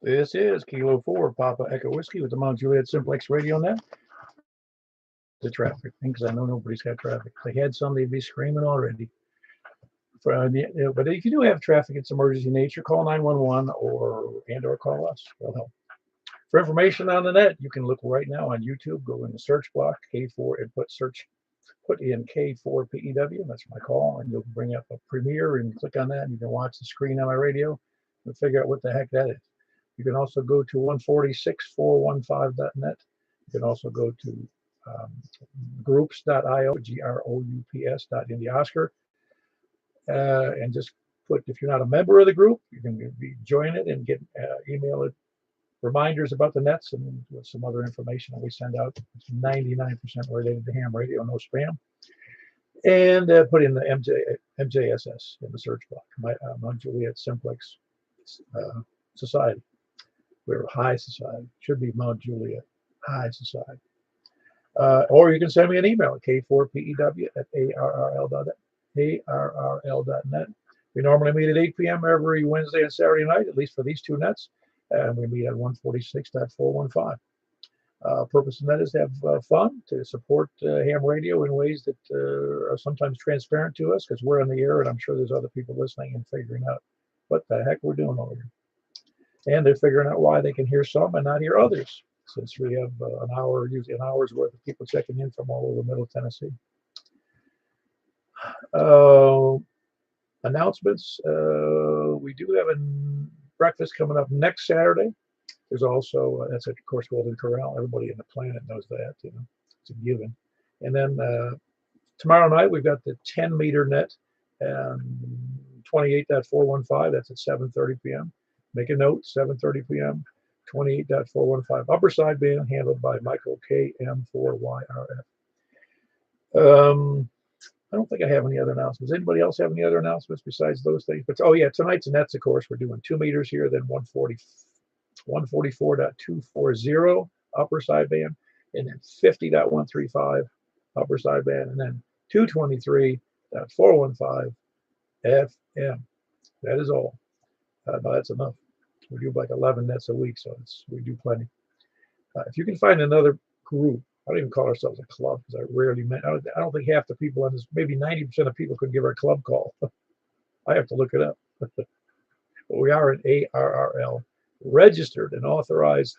This is Kilo 4, Papa Echo Whiskey with the Mount Juliet Simplex Radio Net. The traffic thing, because I know nobody's got traffic. If they had some, they'd be screaming already. But if you do have traffic, it's emergency nature, call 911 or call us. They'll help. For information on the net, you can look right now on YouTube. Go in the search block, K4, and put in K4PEW. That's my call, and you'll bring up a premiere, and click on that, and you can watch the screen on my radio and figure out what the heck that is. You can also go to 146415.net. You can also go to groups.io, groups.India-Oscar, and just put, if you're not a member of the group, you can join it and get email it reminders about the nets and with some other information that we send out. It's 99% related to ham radio, no spam. And put in the MJSS in the search box, Mount Juliet Simplex Society. We're a high society. Should be Mount Juliet High Society. Or you can send me an email at k4pew@arrl.net. We normally meet at 8 p.m. every Wednesday and Saturday night, at least for these two nets. And we meet at 146.415. Purpose of that is to have fun, to support ham radio in ways that are sometimes transparent to us, because we're on the air, and I'm sure there's other people listening and figuring out what the heck we're doing over here. And they're figuring out why they can hear some and not hear others, since we have usually an hour's worth of people checking in from all over Middle Tennessee. Announcements. We do have a breakfast coming up next Saturday. There's also, that's of course Golden Corral. Everybody on the planet knows that, you know, it's a given. And then tomorrow night, we've got the 10-meter net, 28.415. That's at 7:30 p.m. Make a note, 7:30 p.m., 28.415. Upper sideband handled by Michael KM4YRF. I don't think I have any other announcements. Anybody else have any other announcements besides those things? But oh yeah, tonight's nets, of course, we're doing 2 meters here, then 144.240 upper sideband, and then 50.135 upper sideband, and then 223.415 FM. That is all. No, that's enough. We do like 11 nets a week, so we do plenty. If you can find another group, I don't even call ourselves a club, because I don't think half the people on this, maybe 90% of people could give our club call. I have to look it up. But we are an ARRL registered and authorized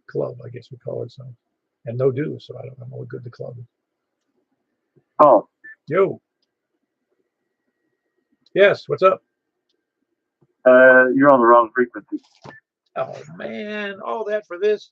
club, I guess we call it so. And no dues, so I don't know what good the club is. Oh. Yo. Yes, what's up? You're on the wrong frequency. Oh man, all that for this.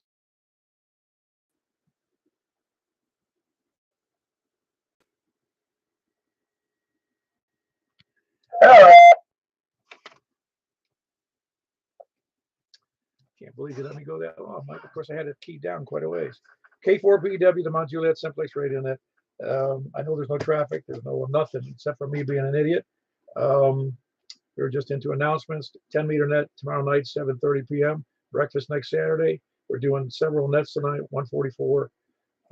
Can't believe you let me go that long. Of course, I had it keyed down quite a ways. K4PW, the Mount Juliet Simplex Radio Net. I know there's no traffic. There's nothing except for me being an idiot. We're just into announcements. 10-meter net tomorrow night, 7:30 p.m. Breakfast next Saturday. We're doing several nets tonight. 144,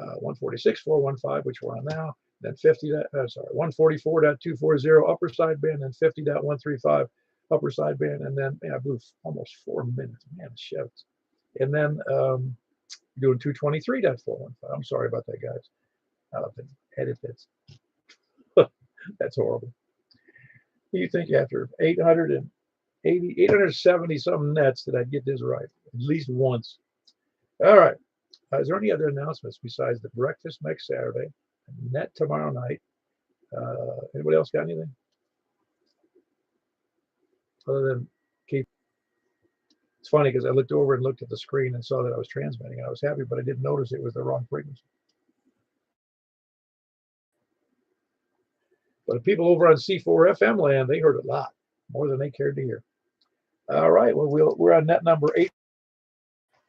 146.415, which we're on now. Then 144.240 upper sideband, and 50.135 upper sideband, and then I blew almost 4 minutes. Man, shouts. And then doing 223.415. I'm sorry about that, guys. I'll have to edit this. That's horrible. You think after 870 some nets that I'd get this right at least once. All right. Is there any other announcements besides the breakfast next Saturday, net tomorrow night? Anybody else got anything? Other than keep. It's funny because I looked over and looked at the screen and saw that I was transmitting, and I was happy, but I didn't notice it was the wrong frequency. But the people over on C4 FM land, they heard a lot more than they cared to hear. All right, well, we're on net number 8.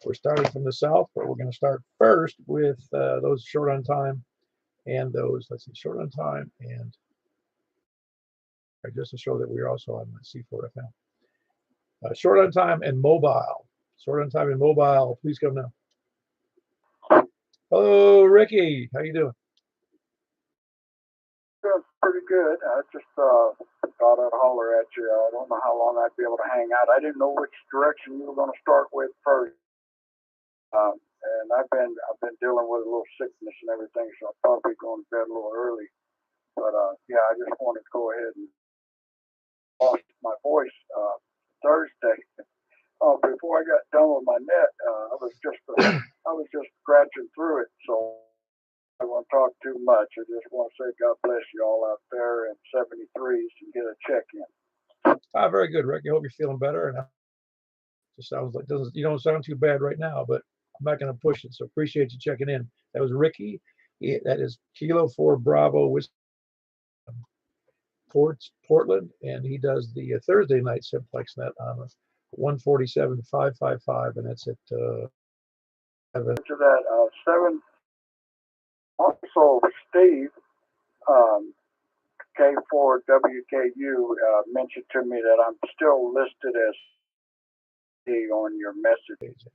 We're starting from the south, but we're going to start first with those short on time and those, let's see, short on time and just to show that we're also on C4 FM. Short on time and mobile. Short on time and mobile, please come now. Hello, Ricky. How you doing? Doing pretty good. I just thought I'd holler at you. I don't know how long I'd be able to hang out. I didn't know which direction you were going to start with first. And I've been dealing with a little sickness and everything, so I'll probably be going to bed a little early. But yeah, I just wanted to go ahead and lost my voice Thursday. Before I got done with my net, I was just scratching through it. So I don't want to talk too much. I just want to say God bless you all out there in 73s and get a check in. Very good, Rick. I hope you're feeling better. And it just sounds like you don't sound too bad right now, but I'm not going to push it. So appreciate you checking in. That was Ricky. That is Kilo 4 Bravo Whiskey, Portland, and he does the Thursday night Simplex Net on 147-555, and that's at to that 7. Also, Steve, K4WKU, mentioned to me that I'm still listed as on your message.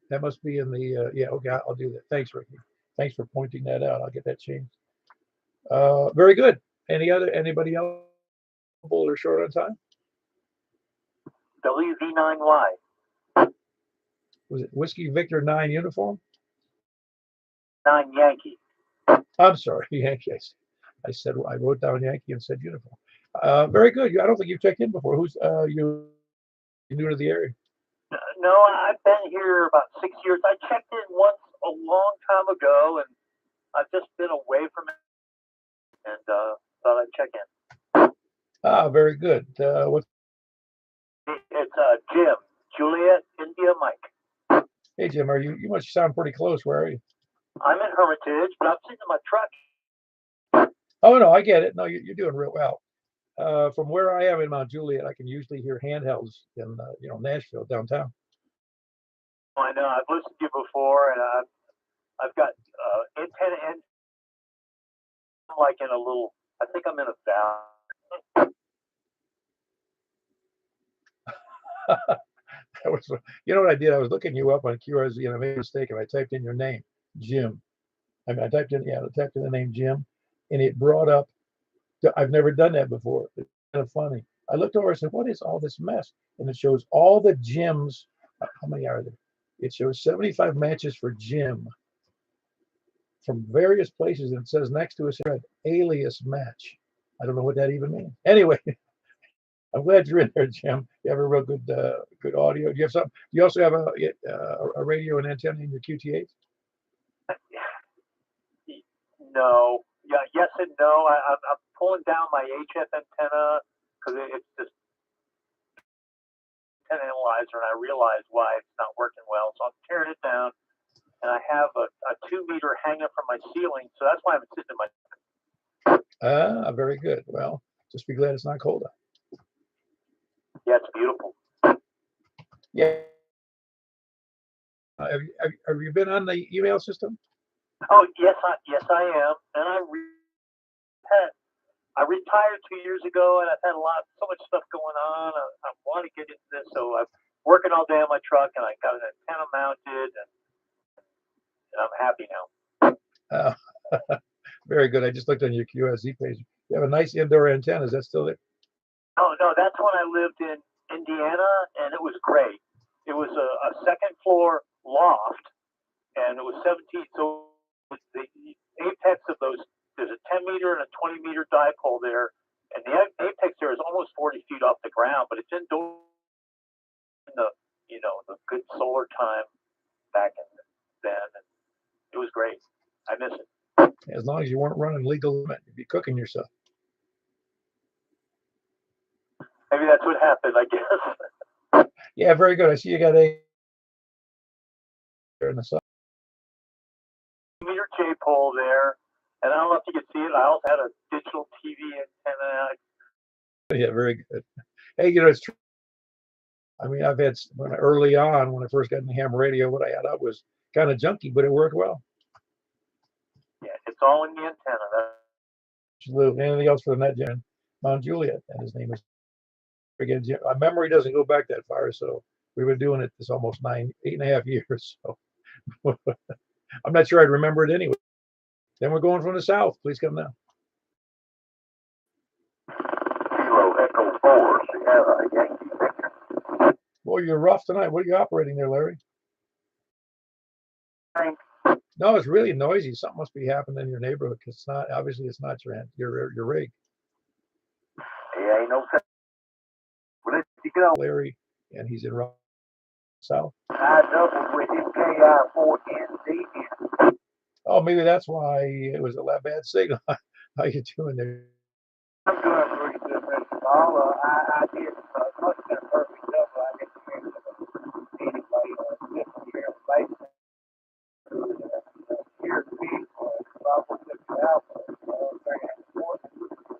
That must be in the yeah. Okay, I'll do that. Thanks, Ricky. Thanks for pointing that out. I'll get that changed. Very good. Anybody else or short on time? WV9Y. Was it Whiskey Victor 9 uniform? 9 Yankee. I'm sorry, Yankee. I wrote down Yankee and said uniform. Very good. I don't think you've checked in before. Who's you new to the area? No, I've been here about 6 years. I checked in once a long time ago, and I've just been away from it, and thought I'd check in. Very good. It's Jim, Juliet, India, Mike. Hey, Jim, you must sound pretty close. Where are you? I'm in Hermitage, but I'm sitting in my truck. Oh, no, I get it. No, you're doing real well. From where I am in Mount Juliet, I can usually hear handhelds in Nashville downtown. I know. I've listened to you before, and I've got antenna and I'm like in a little. I think I'm in a valley. That was, you know what I did? I was looking you up on QRZ and I made a mistake and I typed in your name, Jim. I typed in the name Jim, and it brought up. I've never done that before. It's kind of funny. I looked over and said, "What is all this mess?" And it shows all the gyms. How many are there? It shows 75 matches for Jim from various places, and it says next to it, alias match. I don't know what that even means. Anyway, I'm glad you're in there, Jim. You have a real good audio. Do you have something? Do you also have a radio and antenna in your QT8? No. Yeah. Yes and no. I'm pulling down my HF antenna because it's just antenna analyzer, and I realize why it's not working well. So I'm tearing it down, and I have a 2-meter hanger from my ceiling, so that's why I'm sitting in my. Very good. Well, just be glad it's not cold out. Yeah, it's beautiful. Yeah. Have you been on the email system? Oh yes, I am, and I retired 2 years ago, and I've had so much stuff going on. I want to get into this, so I'm working all day on my truck, and I got an antenna mounted, and I'm happy now. Very good. I just looked on your QRZ page. You have a nice indoor antenna. Is that still there? Oh no, that's when I lived in Indiana, and it was great. It was a second floor loft, and it was 17. So the apex of those, there's a 10-meter and a 20-meter dipole there, and the apex there is almost 40 feet off the ground, but it's indoors in the the good solar time back then. And it was great. I miss it. As long as you weren't running legal limit, you'd be cooking yourself. Maybe that's what happened, I guess. Yeah, very good. I see you got a in the sun. Meter J pole there, and I don't know if you can see it. I also had a digital TV antenna. Yeah, very good. Hey, it's true. I mean, I've had early on when I first got in the ham radio, what I had up was kind of junky, but it worked well. Yeah, it's all in the antenna. Anything else for the net gen? Mount Juliet, and his name is. Again, my memory doesn't go back that far, so we've been doing it this almost 8.5 years. So I'm not sure I'd remember it anyway. Then we're going from the south. Please come down. Boy, you're rough tonight. What are you operating there, Larry? No, it's really noisy. Something must be happening in your neighborhood. It's not, obviously it's not your rig. Yeah, ain't no sense. Where did you go? Larry, and he's in South. I doubled with his KI-4ND. Oh, maybe that's why it was a bad signal. How you doing there? I'm doing pretty good, Mr. Ball. I did must have been a perfect double. I didn't hear it anyway. Just here, basically. Here's the big one. Probably took it out.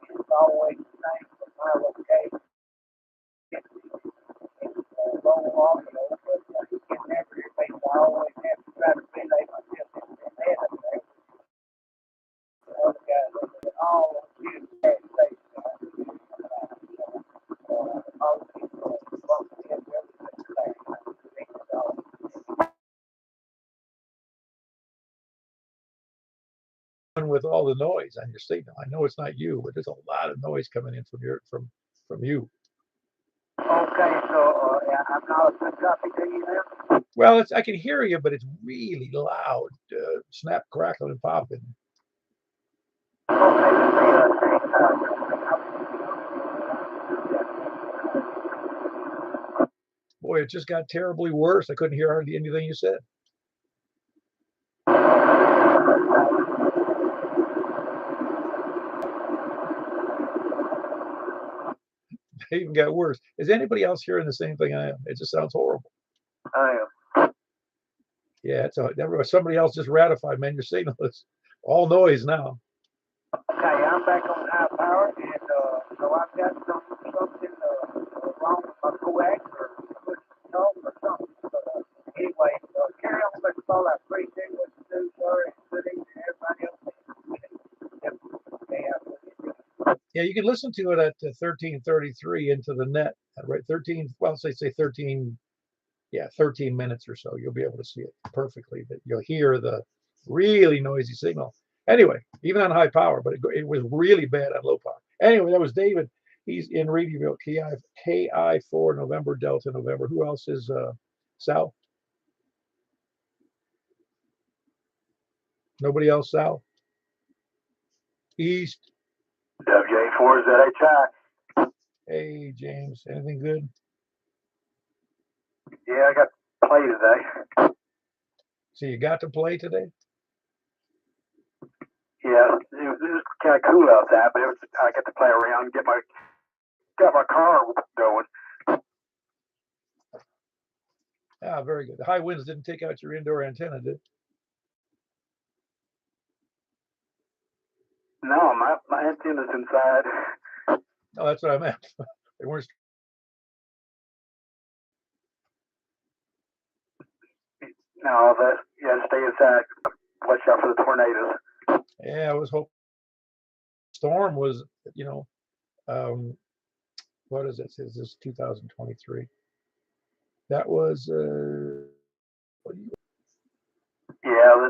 It's always the same for my location. It's long off, you know, but you can never hear me. I always have to try to relay myself in the head of it. The other guys are all on the bad state. With all the noise on your signal. I know it's not you, but there's a lot of noise coming in from you. Okay, so I'm not a good copy to you now? Well, I can hear you, but it's really loud. Snap, crackle, and popping. Boy, it just got terribly worse. I couldn't hear hardly anything you said. It even got worse. Is anybody else hearing the same thing I am? It just sounds horrible. I am. Yeah, somebody else just ratified, man. Your signal is all noise now. Okay, I'm back on high power, and so I've got something wrong with my coax or something. But anyway, carry on, Mr. Paul. I appreciate what you do, sir, and good evening to everybody else. Yeah, you can listen to it at 1333 into the net, right? 13, well, say 13, yeah, 13 minutes or so. You'll be able to see it perfectly. That you'll hear the really noisy signal. Anyway, even on high power, but it was really bad on low power. Anyway, that was David. He's in Reedyville, KI4 November Delta November. Who else is Sal? Nobody else, Sal? East. WA4ZHI. Hey, James. Anything good? Yeah, I got to play today. So you got to play today? Yeah, it was kind of cool outside, but I got to play around, got my car going. Ah, very good. The high winds didn't take out your indoor antenna, did? No, my antenna's inside. No, that's what I meant. They weren't. No, you got to stay inside. Watch out for the tornadoes. Yeah, I was hoping. Storm was, what is it? Is this 2023? That was, Yeah.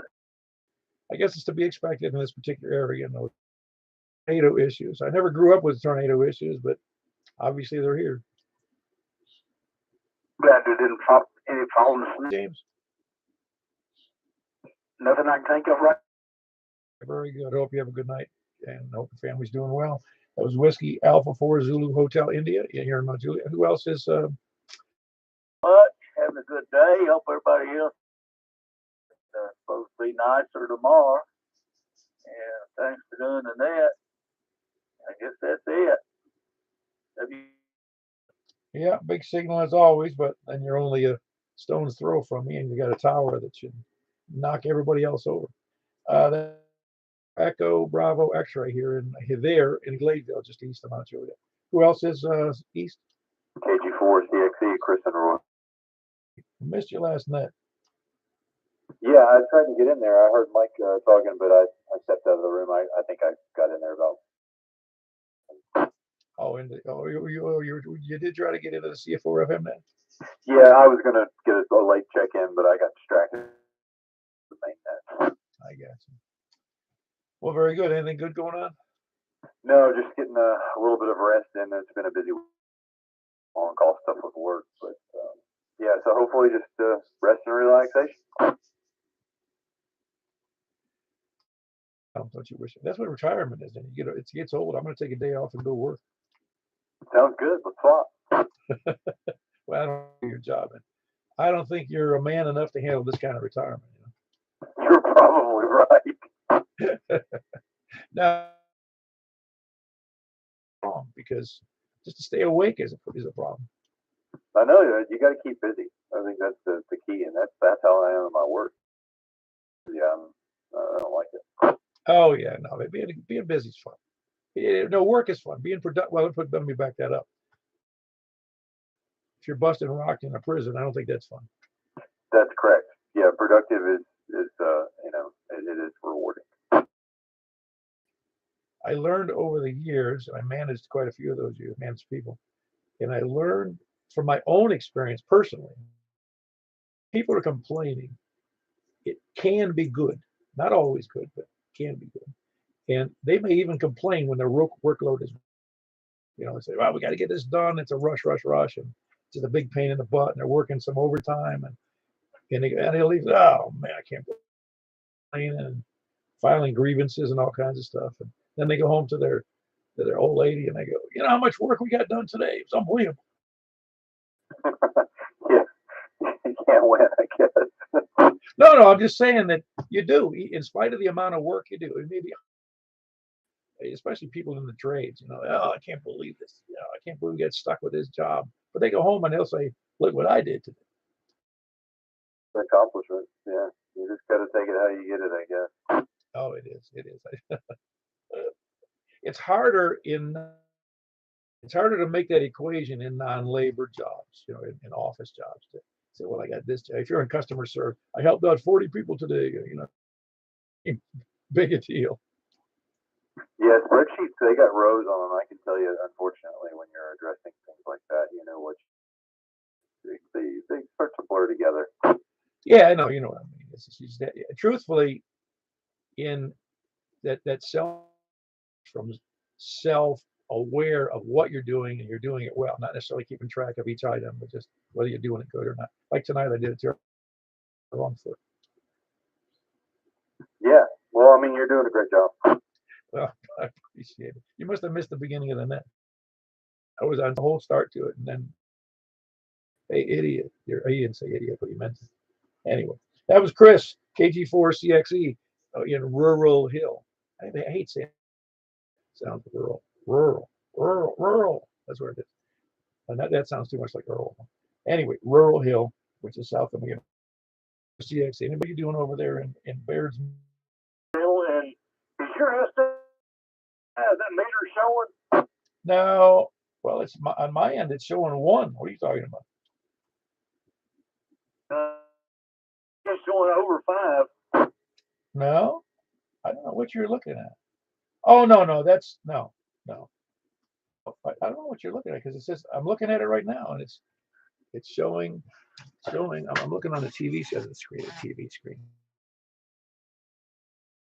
I guess it's to be expected in this particular area. Tornado issues. I never grew up with tornado issues, but obviously they're here. Glad there didn't fall any falling asleep. James. Nothing I can think of right. Very good. Hope you have a good night, and hope your family's doing well. That was Whiskey Alpha 4 Zulu Hotel India here in Mount Juliet. Who else is? But having a good day. Hope everybody else supposed to be nicer tomorrow. And thanks for doing the net. I guess that's it. Yeah, big signal as always, but then you're only a stone's throw from me, and you got a tower that should knock everybody else over. Echo Bravo X-ray here in Gladeville, just east of Mount Juliet. Who else is east? KG4 CXE, Chris and Roy. Missed you last night. Yeah, I tried to get in there. I heard Mike talking, but I stepped out of the room. I think I got in there about. You did try to get into the CF4FM net? Yeah, I was gonna get a late check in, but I got distracted. I got you. Well, very good. Anything good going on? No, just getting a little bit of rest in. It's been a busy on-call stuff with work, but Yeah, so hopefully just rest and relaxation. Don't you wish? That's what retirement is. And you get, it gets old. I'm going to take a day off and go work. Sounds good. Let's swap. Well, I don't know your job. And I don't think you're a man enough to handle this kind of retirement. You're probably right. Now, wrong, because just to stay awake is a problem. I know you got to keep busy. I think that's the key, and that's how I am in my work. Yeah, I don't like it. Oh yeah, no, being busy is fun. No, work is fun. Being productive. Well, let me back that up. If you're busting rock in a prison, I don't think that's fun. That's correct. Yeah, productive is you know, it is rewarding. I learned over the years, and I managed quite a few of those years, managed people, and I learned from my own experience personally. People are complaining. It can be good, not always good, but can be good. And they may even complain when their workload is, they say, well, we got to get this done. It's a rush, and it's a big pain in the butt, and they're working some overtime, and they'll leave. Oh man, I can't complain, and filing grievances and all kinds of stuff. And then they go home to their old lady, and they go, you know how much work we got done today? It's unbelievable. Yeah, you can't win, I guess. No, I'm just saying that you do, in spite of the amount of work you do. It may be, especially people in the trades, oh, I can't believe this. I can't believe we got stuck with this job. But they go home and they'll say, look what I did today. The accomplishment. Yeah, you just got to take it how you get it, I guess. Oh, it is. It's harder to make that equation in non-labor jobs, in office jobs. To say, well, I got this job. If you're in customer service, I helped out 40 people today. Big a deal. Yeah, spreadsheets, they got rows on them. I can tell you, unfortunately, when you're addressing things like that, what they start to blur together. Yeah, I know. You know what I mean. Truthfully, in that self-aware of what you're doing, and you're doing it well, not necessarily keeping track of each item, but just whether you're doing it good or not. Like tonight, I did it to the wrong foot. Yeah, well, I mean, you're doing a great job. Well, I appreciate it. You must have missed the beginning of the net. I was on the whole start to it, and then, hey, idiot. You didn't say idiot, but you meant it. Anyway, that was Chris, KG4CXE, in Rural Hill. I hate saying it. Sounds rural. That's where it is. And that sounds too much like Earl. Anyway, Rural Hill, which is south of me. CX. Anybody doing over there in Baird's? And is your estimate that meter showing? No. Well, it's on my end. It's showing 1. What are you talking about? It's showing over 5. No, I don't know what you're looking at. Oh no, that's no. I don't know what you're looking at, because it says I'm looking at it right now, and it's showing. I'm looking on the TV screen. The TV screen.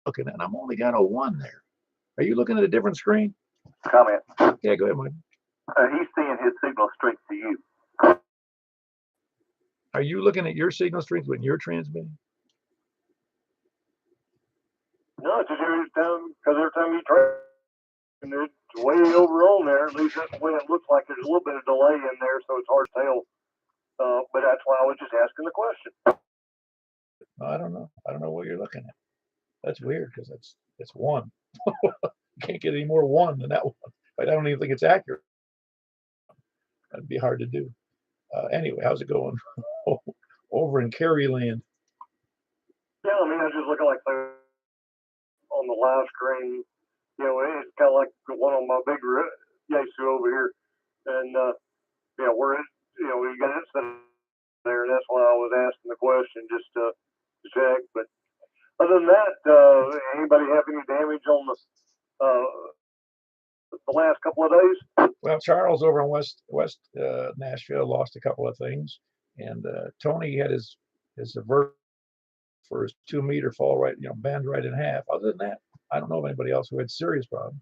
Looking at, and I'm only got a 1 there. Are you looking at a different screen? Comment. Yeah, go ahead, Mike. He's seeing his signal strength to you. Are you looking at your signal strength when you're transmitting? No, it's just every time you try, and it's way over on there. At least that's the way it looks like. There's a little bit of delay in there, so it's hard to tell. But that's why I was just asking the question. No, I don't know. I don't know what you're looking at. That's weird, because it's 1. You can't get any more 1 than that 1. But I don't even think it's accurate. That'd be hard to do. Anyway, how's it going over in Caryland? Yeah, I mean, I was just looking like on the live screen. It's kind of like the one on my big Yaesu over here, and we're we got it set there, and that's why I was asking the question, just to check. But other than that, anybody have any damage on the last couple of days? Well, Charles over in West Nashville lost a couple of things, and Tony had his avert for his 2-meter fall right, bend right in half. Other than that, I don't know of anybody else who had serious problems.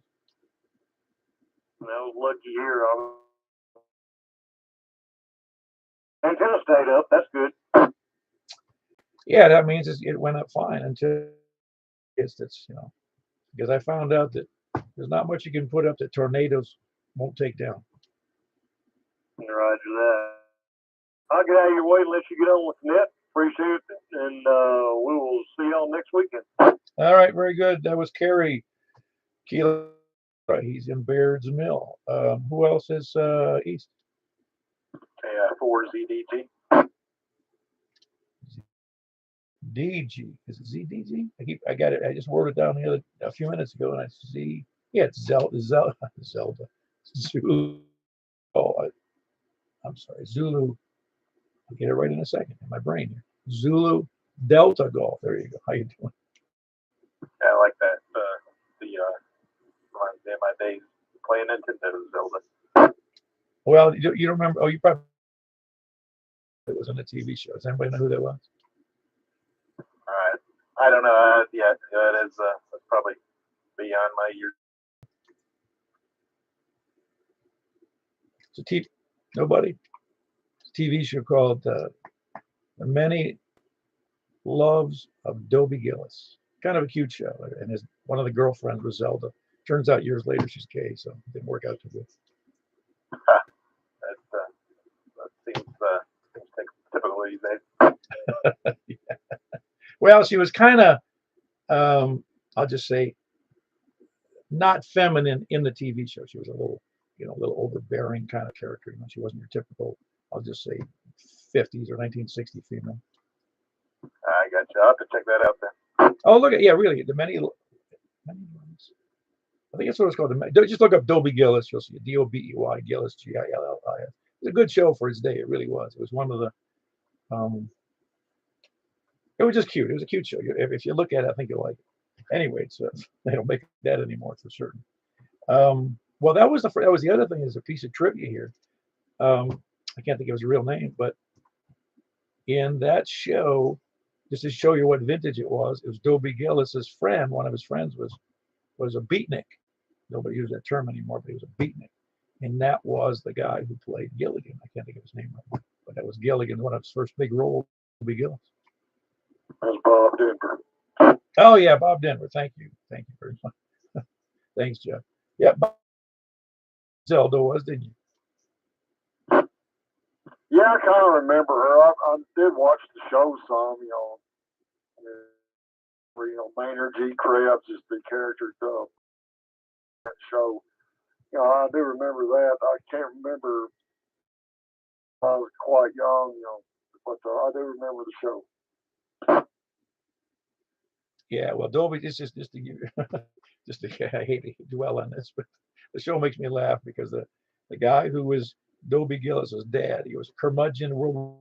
That was lucky here. Antenna stayed up. That's good. Yeah, that means it went up fine until it's because I found out that there's not much you can put up that tornadoes won't take down. Roger that. I'll get out of your way and let you get on with the net. Appreciate it, and we will see y'all next weekend. All right, very good. That was Kerry Keeler. He's in Baird's Mill. Who else is east? 4ZDG. DG. Is it ZDG? I got it. I just wrote it down a few minutes ago, and I see. Yeah, it's Zelda. Zulu. Oh, I'm sorry, Zulu. I'll get it right in a second in my brain here. Zulu Delta Golf. There you go. How you doing? Yeah, I like that. My days playing Nintendo Zelda. Well, you don't remember? Oh, you probably. It was on a TV show. Does anybody know who that was? All right. I don't know. Yeah, that is that's probably beyond my years. It's nobody. It's a TV show called The Many Loves of Dobie Gillis. Kind of a cute show. And one of the girlfriends was Zelda. Turns out years later she's gay, so it didn't work out too good. That seems typical these days. Yeah. Well, she was kind of, I'll just say, not feminine in the TV show. She was a little overbearing kind of character. She wasn't your typical, I'll just say, 50s or 1960s female. I got you. I'll have to check that out then. Oh, look at, yeah, really, the many ones. I think that's what it's called. Just look up Dobie Gillis. You'll see it. Dobey Gillis, Gillis. It's a good show for its day. It really was. It was one of the. It was just cute. It was a cute show. If you look at it, I think you'll like it. Anyway, they don't make that anymore for certain. Well, that was the other thing. Is a piece of trivia here. I can't think of his real name, but in that show, just to show you what vintage it was Dobie Gillis's friend. One of his friends was a beatnik. Nobody uses that term anymore, but he was a beatnik. And that was the guy who played Gilligan. I can't think of his name right now, but that was Gilligan, one of his first big roles, Dobie Gillis. That's Bob Denver. Oh, yeah, Bob Denver. Thank you. Thank you very much. Thanks, Jeff. Yeah, Bob Zelda was, didn't you? Yeah, I kind of remember her. I did watch the show some, where, Maynard G. Krebs is the character of that show. I do remember that. I can't remember. I was quite young, but I do remember the show. Yeah, well, Dobie, this is just to give you, I hate to dwell on this, but the show makes me laugh because the guy who was Dobie Gillis's dad, he was a curmudgeon World War.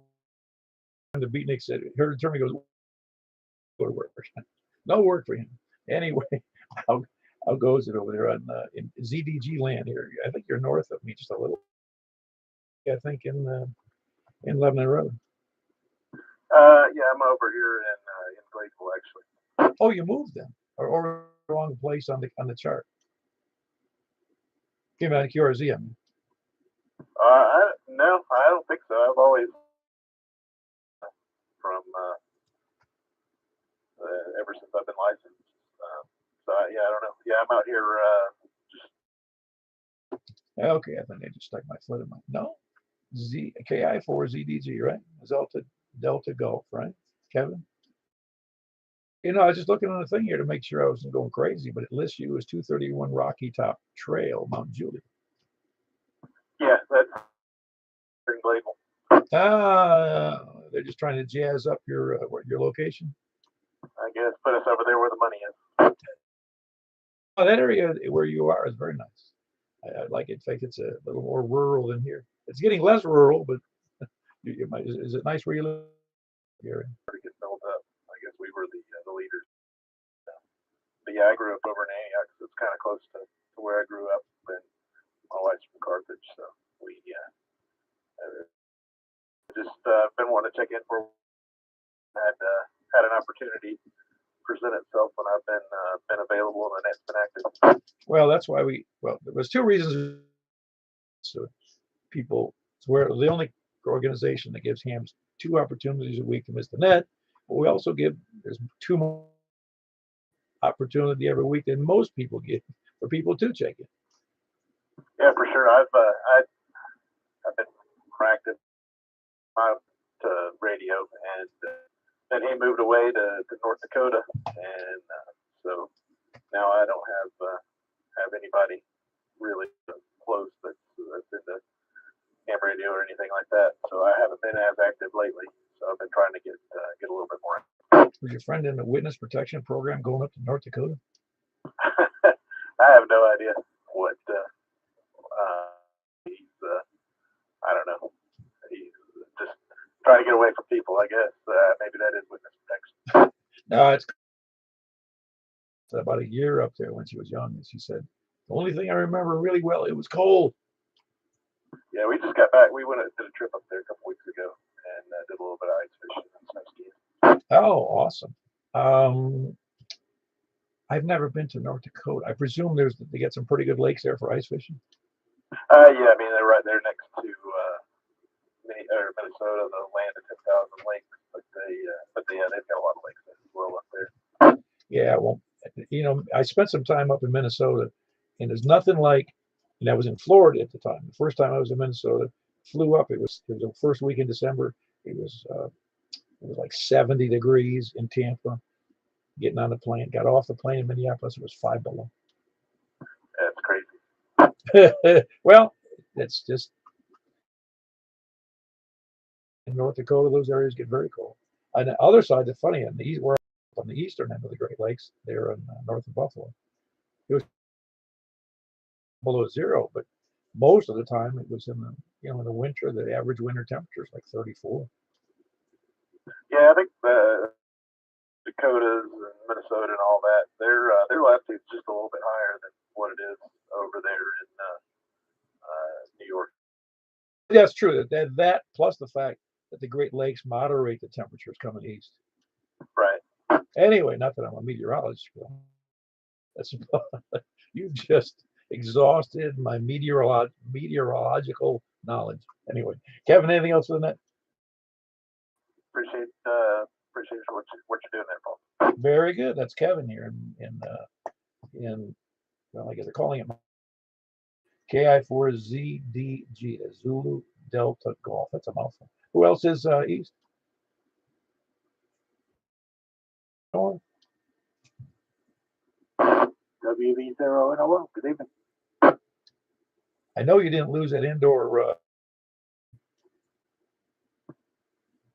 The beatnik said, heard the term, he goes, go to work. No work for him. Anyway, how goes it over there in ZDG land here? I think you're north of me just a little. I think in Lebanon Road. Yeah, I'm over here in Gladeville actually. Oh, you moved then, or wrong place on the chart. Came out of QRZ, I mean. No, I don't think so. I've always from ever since I've been licensed. So yeah, I don't know. Yeah, I'm out here. Okay, I think I just stuck my foot in my no. KI4ZDG, right? Delta Golf, right? Kevin? I was just looking on the thing here to make sure I wasn't going crazy, but it lists you as 231 Rocky Top Trail, Mount Juliet. Yeah, that's in Gladeville. They're just trying to jazz up your location. I guess put us over there where the money is. Oh, that area where you are is very nice. I like it. In fact, it's a little more rural than here. It's getting less rural, but is it nice where you live? Gary? Pretty good built up. I guess we were the leaders. But yeah, I grew up over in Antioch, so it's kind of close to where I grew up, and my wife's from Carthage, so we just been wanting to check in for. Had an opportunity present itself when I've been available and the net's been active. Well, that's why there was two reasons. So people, it's where the only organization that gives hams 2 opportunities a week to miss the net. But we also there's 2 more opportunity every week than most people get for people to check in. Yeah, for sure. I've been practicing to radio, and then he moved away to North Dakota, and so now I don't have anybody really close that's into ham radio or anything like that. So I haven't been as active lately. So I've been trying to get a little bit more. Was your friend in the witness protection program going up to North Dakota? I have no idea what he's. I don't know. He's just trying to get away from people, I guess. Maybe that is witness protection. No, it's about a year up there when she was young, and she said the only thing I remember really well, it was cold. Yeah, we just got back. We did a trip up there a couple weeks ago and did a little bit of ice fishing and snow skiing. Oh, awesome. I've never been to North Dakota. I presume they get some pretty good lakes there for ice fishing. Yeah, I mean they're right there next to Minnesota, the land of 10,000 lakes. But yeah, they've got a lot of lakes as well up there. Yeah, well, I spent some time up in Minnesota, and there's nothing like. And I was in Florida at the time. The first time I was in Minnesota, flew up. It was the first week in December. It was like 70 degrees in Tampa. Getting on the plane, got off the plane in Minneapolis. It was 5 below. That's crazy. Well, it's just in North Dakota. Those areas get very cold. On the other side, the funny on the east, we're on the eastern end of the Great Lakes. They're in north of Buffalo. It was below 0, but most of the time it was in the winter. The average winter temperature is like 34. Yeah, I think the Dakotas and Minnesota and all that, their latitude's just a little bit higher than what it is over there in New York. That's true. That plus the fact that the Great Lakes moderate the temperatures coming east. Right. Anyway, not that I'm a meteorologist. That's you've just exhausted my meteorological knowledge. Anyway, Kevin, anything else on that? Appreciate what you're doing there, Paul. Very good. That's Kevin here in well, I guess they're calling it KI4ZDG, Zulu Delta Golf. That's a mouthful. Who else is east? North? WV0NOL. Good evening. I know you didn't lose that indoor.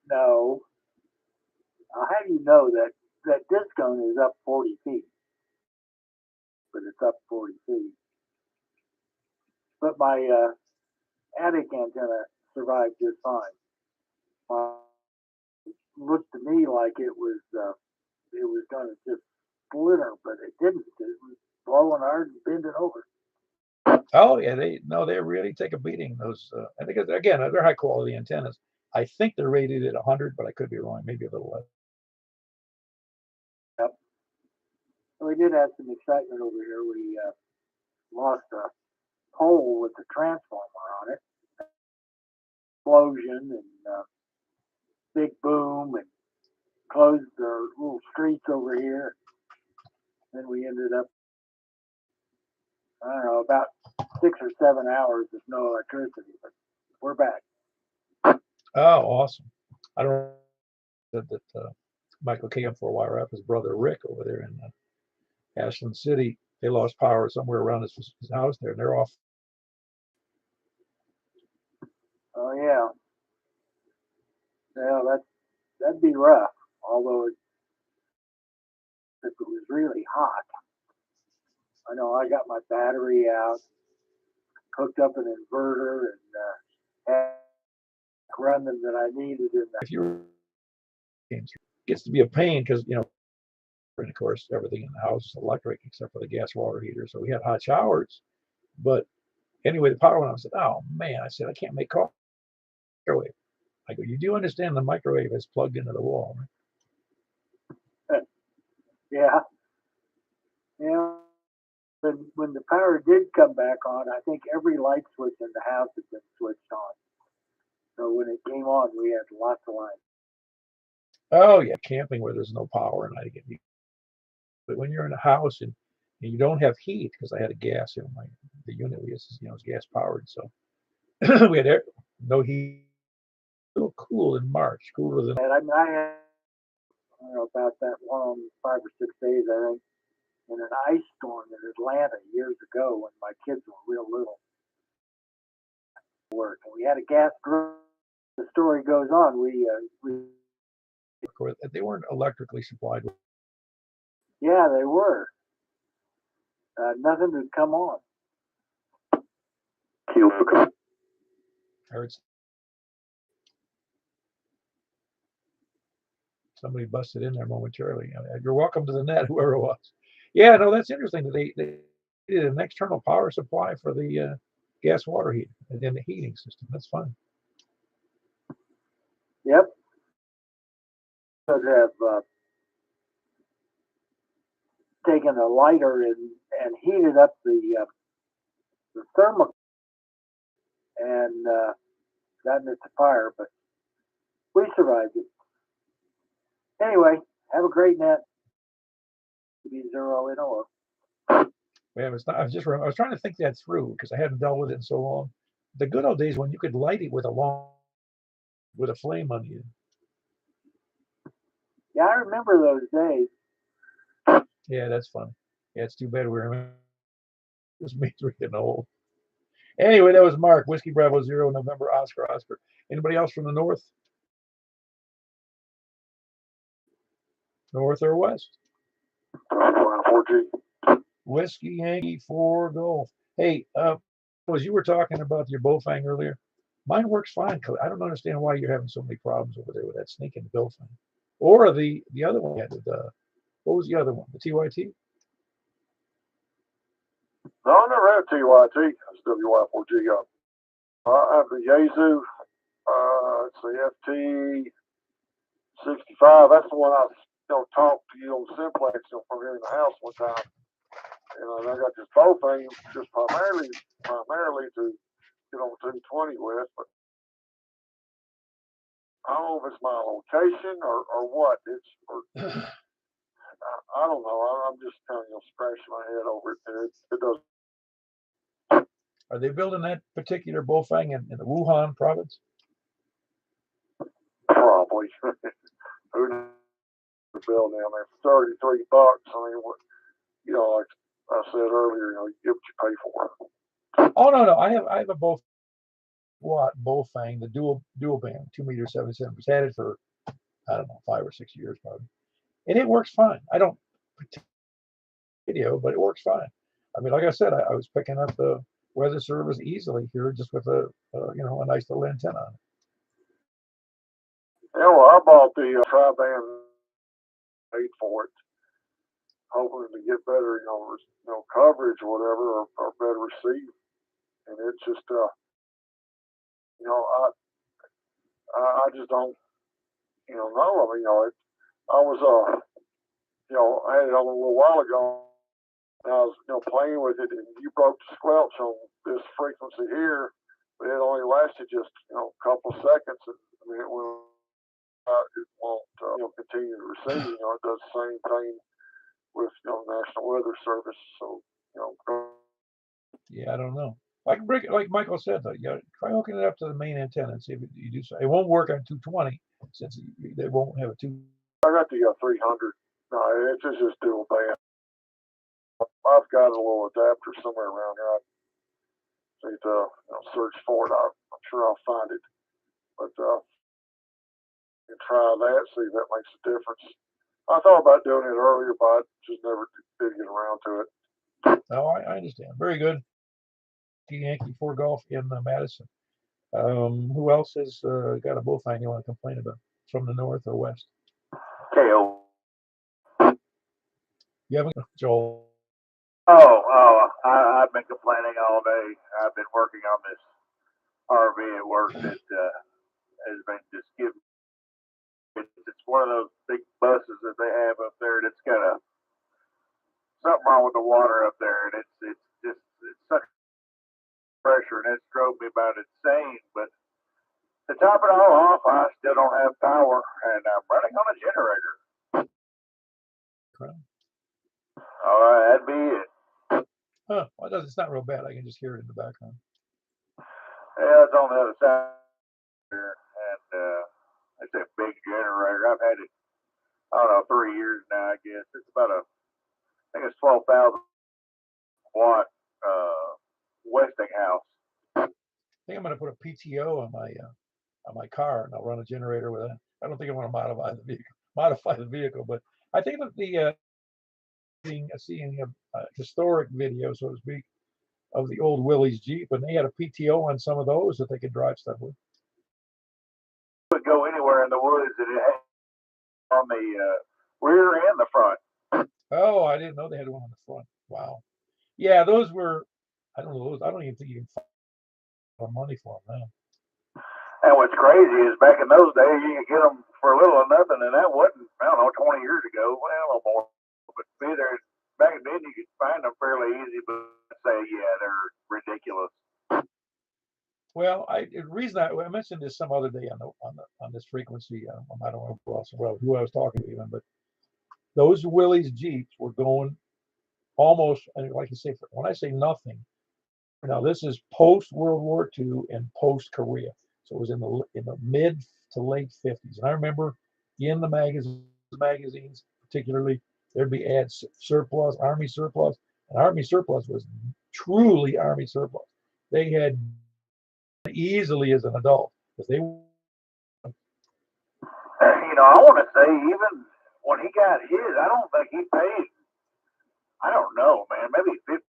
No. I'll have you know that disc cone is up 40 feet. But it's up 40 feet. But my attic antenna survived just fine. It looked to me like it was going to just splinter, but it didn't. It was blowing hard and bending over. Oh yeah, they really take a beating. Those I think again they're high quality antennas. I think they're rated at 100, but I could be wrong. Maybe a little less. Yep. So we did have some excitement over here. We lost a pole with the transformer on it. Explosion and big boom and closed our little streets over here. Then we ended up, I don't know, about 6 or 7 hours of no electricity, but we're back. Oh, awesome! I don't know that Michael KM4YRF, his brother Rick over there in Ashland City, they lost power somewhere around his house there, and they're off. Oh yeah. Yeah, that'd be rough. Although if it was really hot, I know I got my battery out, hooked up an inverter, and had running that I needed in that. If you gets to be a pain because and of course everything in the house is electric except for the gas water heater, so we had hot showers. But anyway, the power went off. I said, "Oh man!" I said, "I can't make coffee." Microwave. I go, "You do understand the microwave is plugged into the wall, right?" Yeah. Yeah. When the power did come back on, I think every light switch in the house had been switched on. So when it came on, we had lots of lines. Oh yeah, camping where there's no power, and I get. But when you're in a house and you don't have heat, because I had a gas, the unit we used, is gas powered, so we had no heat. A little cool in March, cooler than. And I had, I don't know about that one on 5 or 6 days, I think, in an ice storm in Atlanta years ago when my kids were real little. Work, and we had a gas grill. The story goes on. They weren't electrically supplied. Yeah, they were. Nothing would come on. Lurkers. I heard somebody busted in there momentarily. You're welcome to the net, whoever it was. Yeah, no, that's interesting. They did an external power supply for the gas water heat and then the heating system. That's fun. Yep. Could have taken a lighter and heated up the thermal and gotten it to fire, but we survived it. Anyway, have a great net. Be 0 in or. Yeah, I was trying to think that through because I hadn't dealt with it in so long. The good old days when you could light it with a flame on you. Yeah, I remember those days. Yeah, that's fun. Yeah, it's too bad it was me getting old. Anyway, that was Mark, Whiskey Bravo 0, November, Oscar. Anybody else from the north? North or west? 4G. Whiskey Yankee 4 Golf. Hey, as you were talking about your bowfang earlier, mine works fine. I don't understand why you're having so many problems over there with that sneaking bowfang. Or the other one had what was the other one? The TYT? No, I never had TYT. It's WY4G. I have the Yazoo. It's the FT65. That's the one I talked to you on Simplex from here in the house one time. And I got this bow thing just primarily to get on 220 with, but I don't know if it's my location or what. I don't know. I'm just kind of scratching my head over it. And it does. Are they building that particular bowfang in the Wuhan province? Probably. Who knows? Building down there for $33. I mean, like I said earlier, you get what you pay for. Oh no, I have a bowfang, the dual band, 2 meters 7 centimeters. Had it for I don't know 5 or 6 years probably, and it works fine. I don't video, but it works fine. I mean, like I said, I was picking up the weather service easily here just with a nice little antenna on it. Yeah, well, I bought the tri-band, paid for it, hoping to get better, coverage or whatever, or better receive. And it's just, I just don't, know. I mean, I was, I had it on a little while ago. And I was, playing with it, and you broke the squelch on this frequency here, but it only lasted just, a couple of seconds. And, I mean, it won't continue to receive. It does the same thing with, National Weather Service. So, Yeah, I don't know. I can break it, like Michael said, though. You try hooking it up to the main antenna and see if you do so. It won't work on 220 since they won't have a 2. I got the 300. No, it's just dual band. I've got a little adapter somewhere around here. I need to search for it. I'm sure I'll find it. But and try that, see if that makes a difference. I thought about doing it earlier, but I just never did get around to it. Oh, I understand. Very good. Yankee 4 Golf in Madison. Who else has got a bowfang you want to complain about from the north or west? KO. You haven't, Joel? I've been complaining all day. I've been working on this RV at work that has been just giving. It's one of those big buses that they have up there that's got something wrong with the water up there, and it's such pressure, and it's drove me about insane. But To top it all off, I still don't have power, and I'm running on a generator. Crown. All right, that'd be it. Huh. Well, it's not real bad. I can just hear it in the background. Yeah, it's on the other side here, and it's a big generator. I've had it, I don't know, 3 years now, I guess. It's about I think it's 12,000 watt Westinghouse. I think I'm going to put a PTO on my car, and I'll run a generator with it. I don't think I want to modify the vehicle, but I think that the seeing a historic video, so to speak, of the old Willys Jeep, and they had a PTO on some of those that they could drive stuff with. Would go anywhere in the woods, and it had on the rear and the front. Oh, I didn't know they had one on the front. Wow. Yeah, those were, I don't know, I don't even think you can find money for them now. And what's crazy is back in those days, you could get them for a little or nothing, and that wasn't, I don't know, 20 years ago. Well, a little more. But back then, you could find them fairly easy, but say, yeah, they're ridiculous. Well, the reason I mentioned this some other day on this frequency, I don't know who I was talking to even, but those Willys Jeeps were going almost, like you say, when I say nothing, now this is post World War II and post Korea, so it was in the mid to late 50s, and I remember in the magazines, particularly, there'd be ads, surplus, Army surplus, and Army surplus was truly Army surplus. They had easily as an adult, because they, I want to say even when he got his, I don't think he paid. I don't know, man. Maybe 50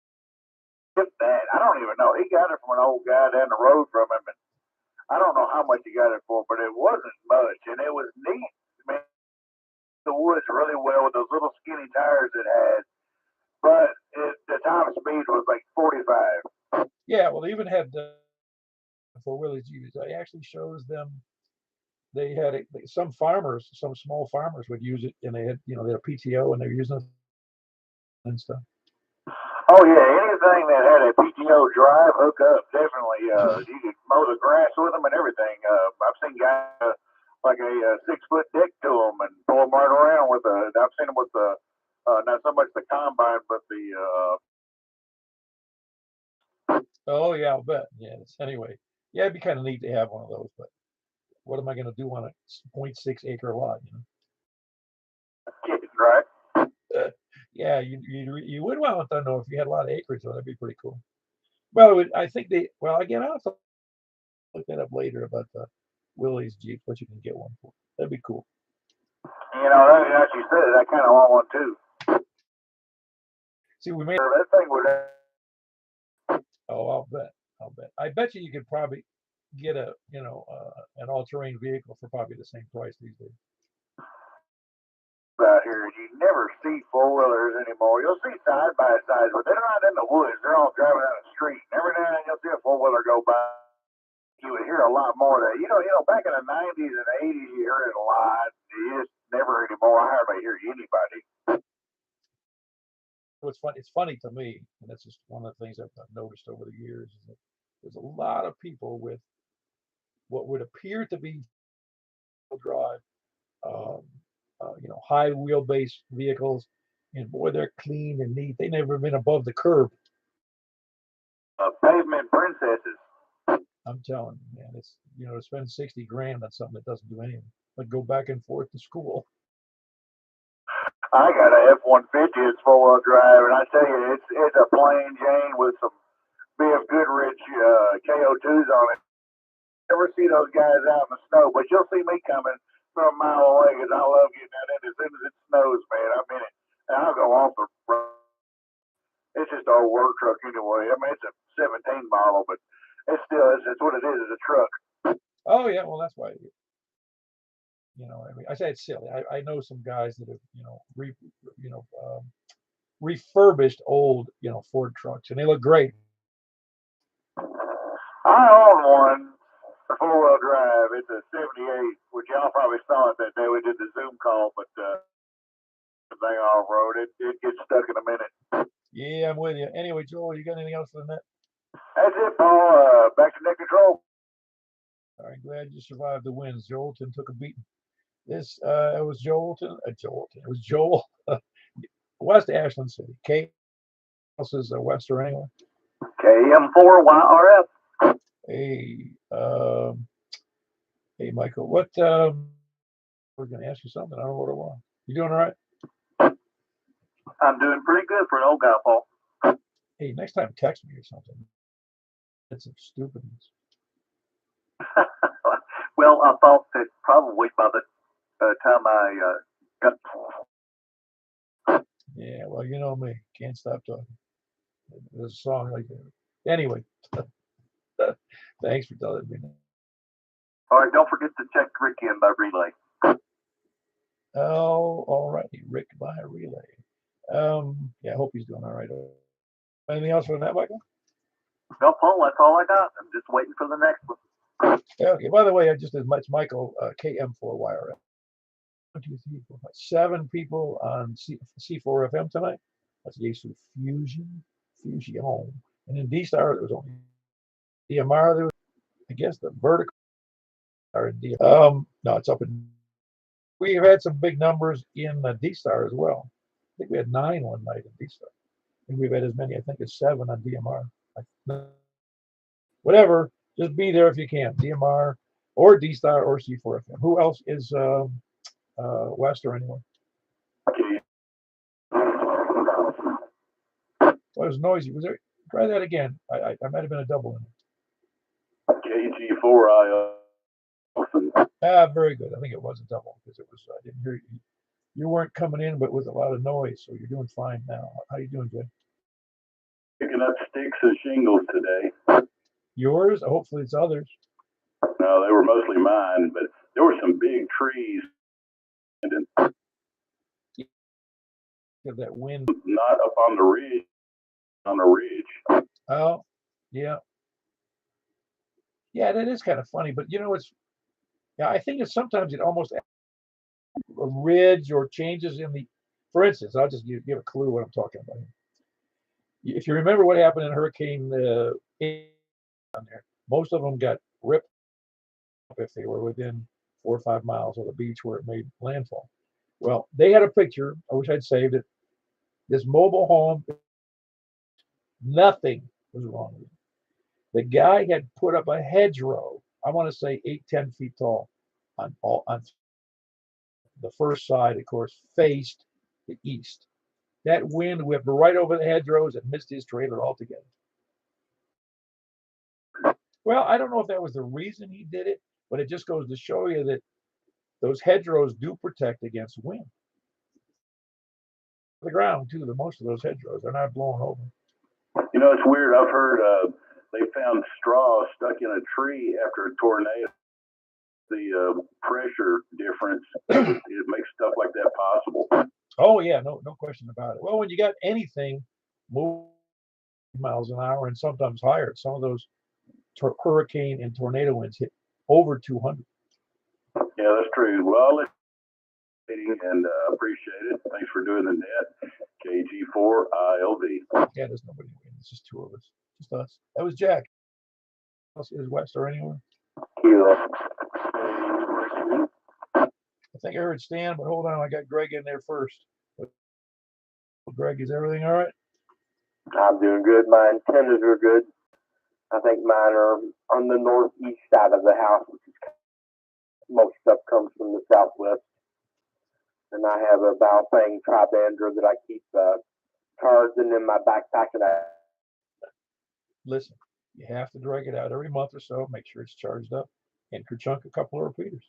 that. I don't even know. He got it from an old guy down the road from him, and I don't know how much he got it for, but it wasn't much, and it was neat. Man, the woods really well with those little skinny tires it had, but the top speed was like 45. Yeah, well, they even had for Willys Jeeps. It actually shows them. They had some small farmers would use it, and they had, their PTO, and they're using it and stuff. Oh yeah, anything that had a PTO drive hook up, definitely. You could mow the grass with them and everything. I've seen guys like a 6-foot deck to them and pull them right around with I've seen them with not so much the combine, but the. Oh yeah, I'll bet. Yes. Anyway, yeah, it'd be kind of neat to have one of those, but what am I going to do on a 0.6 acre lot? Right. Yeah, you would want to know if you had a lot of acreage, so that'd be pretty cool. Well, I think again, I'll have to look that up later about the Willys Jeep, what you can get one for. That'd be cool. As you said it, I kind of want one too. See, we made that thing would. Oh, I'll bet. I bet you could probably get an all-terrain vehicle for probably the same price these days. Out here, you never see four-wheelers anymore. You'll see side-by-sides, but they're not in the woods. They're all driving down the street. Every now and then you'll see a four-wheeler go by. You would hear a lot more of that. Back in the 90s and 80s, you heard it a lot. You just never anymore. I hardly hear anybody. It's funny to me, and that's just one of the things I've noticed over the years, is that there's a lot of people with what would appear to be drive, high wheelbase vehicles, and boy, they're clean and neat. They never been above the curb. Pavement princesses. I'm telling you, man, it's to spend 60 grand on something that doesn't do anything but go back and forth to school. I got a F-150. It's four-wheel drive, and I tell you, it's a plain Jane with some BF Goodrich KO2s on it. Never see those guys out in the snow, but you'll see me coming from a mile away because I love getting out in as soon as it snows, man. I'm in it, and I'll go off the road. It's just an old work truck anyway. I mean, it's a 17 model, but it's still it's what it is. It's a truck. Oh yeah, well that's why. I say it's silly. I know some guys that have refurbished old Ford trucks, and they look great. I own one, a four-wheel drive. It's a 78, which y'all probably saw it that day we did the Zoom call, but the thing off-road, it gets stuck in a minute. Yeah, I'm with you. Anyway, Joel, you got anything else for the net? That's it, Paul. Back to net control. All right, glad you survived the winds. Jolton took a beating. This it was Jolton. Jolton. It was Joel. West Ashland City. Kate else is Wester anyway. KM4YRF. Hey, hey, Michael. What? We're going to ask you something. I don't know what it was. You doing all right? I'm doing pretty good for an old guy, Paul. Hey, next time text me or something. That's some stupidness. Well, I thought that probably by the time I got. Yeah, well, you know me. Can't stop talking. There's a song like that. Anyway, thanks for telling me. All right, don't forget to check Rick in by relay. Oh, all right. Rick by relay. Yeah, I hope he's doing all right. Anything else on that, Michael? No, Paul, that's all I got. I'm just waiting for the next one. Okay, by the way, I just as much Michael, KM4YRF. 1, 2, 3, 4, 5, 7 people on C4FM tonight. That's Yesu Fusion. And in D-Star, there was only DMR. There was, I guess, the vertical. No, it's up in. We've had some big numbers in D-Star as well. I think we had 9 one night in D-Star. And we've had as many, I think, as 7 on DMR. Whatever, just be there if you can. DMR or D-Star or C4FM. Who else is West or anyone? Well, it was noisy. Was there? Try that again. I might have been a double in it. KG4IO. Very good. I think it was a double because it was. I didn't hear you. You weren't coming in, but with a lot of noise, so you're doing fine now. How you doing, Jay? Picking up sticks and shingles today. Yours? Hopefully, it's others. No, they were mostly mine, but there were some big trees. That wind. Not up on the ridge. On the ridge. Oh, yeah. Yeah, that is kind of funny, but you know, it's. Yeah, I think it's sometimes it almost a ridge or changes in the. For instance, I'll just give a clue what I'm talking about. If you remember what happened in Hurricane down there, most of them got ripped if they were within 4 or 5 miles of the beach where it made landfall. Well, they had a picture. I wish I'd saved it. This mobile home, nothing was wrong with it. The guy had put up a hedgerow. I want to say 8-10 feet tall on the first side, of course, faced the east. That wind whipped right over the hedgerows and missed his trailer altogether. Well, I don't know if that was the reason he did it, but it just goes to show you that those hedgerows do protect against wind. The ground, too, most of those hedgerows are not blown over. You know, it's weird. I've heard they found straw stuck in a tree after a tornado. The pressure difference, it makes stuff like that possible. Oh, yeah, no question about it. Well, when you got anything moving miles an hour and sometimes higher, some of those hurricane and tornado winds hit over 200. Yeah, that's true. Well, and appreciate it. Thanks for doing the net. KG4ILV. Yeah, there's nobody winning. It's just 2 of us. Just us. That was Jack. Else is West or anywhere? I think I heard Stan, but hold on. I got Greg in there first. Greg, is everything all right? I'm doing good. My antennas are good. I think mine are on the northeast side of the house, which is most stuff comes from the southwest. And I have a Valfang tri-bander that I keep charging in my backpack. And listen, you have to drag it out every month or so. Make sure it's charged up, and Kerchunk a couple of repeaters.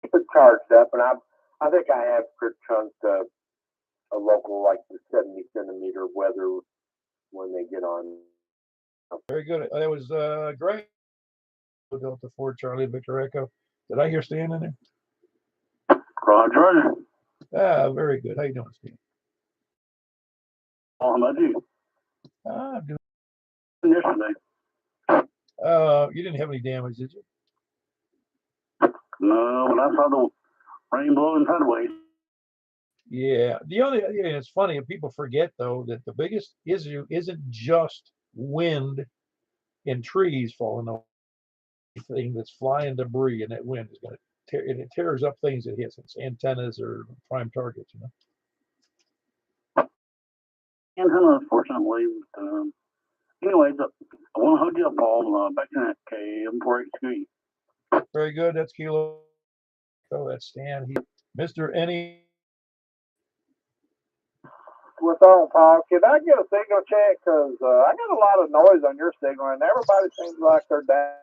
Keep it charged up, and I think I have Kerchunk a local like the 70 centimeter weather when they get on. Very good. That was Greg. Delta 4 Charlie Victor Echo. Did I hear Stan in there? Roger. Very good. How you doing, Stan? How about you? I'm doing yesterday. You didn't have any damage, did you? No, when I saw the rain blowing sideways. Yeah. It's funny, and people forget though that the biggest issue isn't just wind and trees falling over. thing that's flying debris in that wind is going to tear, and it tears up things it hits. It's antennas or prime targets, you know. And unfortunately, anyways, I want to hug you up, Paul. Back to that KM4HQ. Very good. That's Kilo. Oh, that's Stan. Mr. Any. What's on, Paul? Can I get a signal check? Because I got a lot of noise on your signal, and everybody seems like they're down.